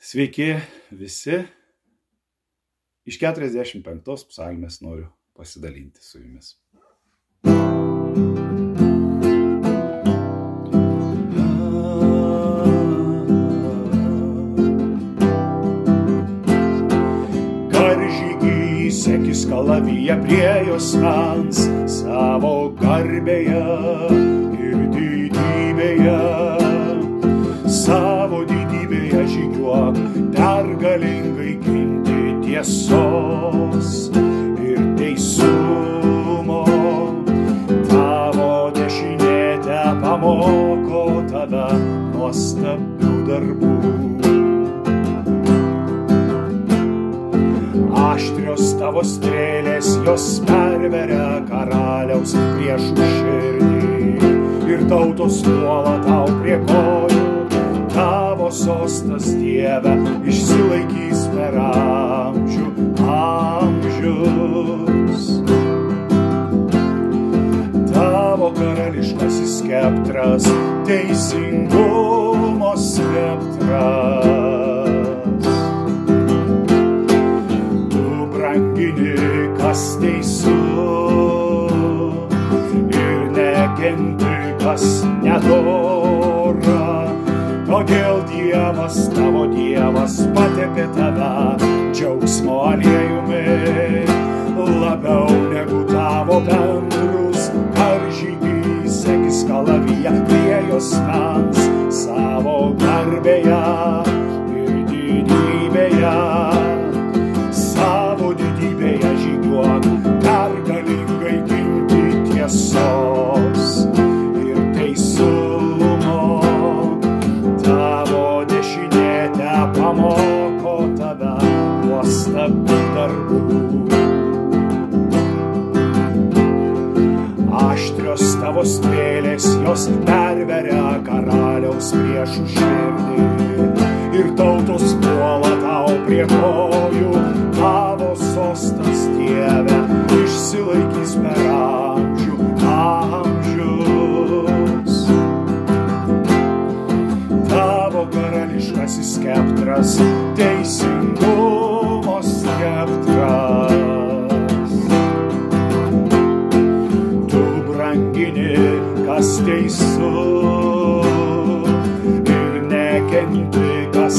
Sveiki visi. Iš 45 psalmės noriu pasidalinti su jumis. Karžygį sekis kalaviją prie jos mens savo garbėje ir didybėje. Savo didybėje žygiuok, pergalingai ginti tiesos ir teisumo. Tavo dešinė tepamoko tave nuostabių darbų. Aštrios tavo strėlės, jos perveria karaliaus priešų širdį ir tautos puola tau prie kojų. Tavo sostas, Dieve, išsilaikys per amžių amžius. Tavo karališkasis skeptras, teisingumo skeptras. Tu brangini, kas teisu, ir nekenti, kas nedora. Todėl Dievas, tavo Dievas, patepė tave džiaugsmo aliejumi, labiau negu tavo bendrus karžygys sekis kalaviją prie jos mens savo garbėje ir didybėje. Savo didybėje žygiuok, pergalingai ginti tiesos ir teisumo. Pamoko tave nuostabių darbų. Aštrios tavo strėlės, jos perveria karaliaus priešų širdį ir tautos puola tau prie kojų. Tavo sostas, Dieve, išsilaikys per amžių amžius. Tavo karališkasis skeptras, teisingumo skeptras. Tu brangini, kas teisu, ir nekenti, kas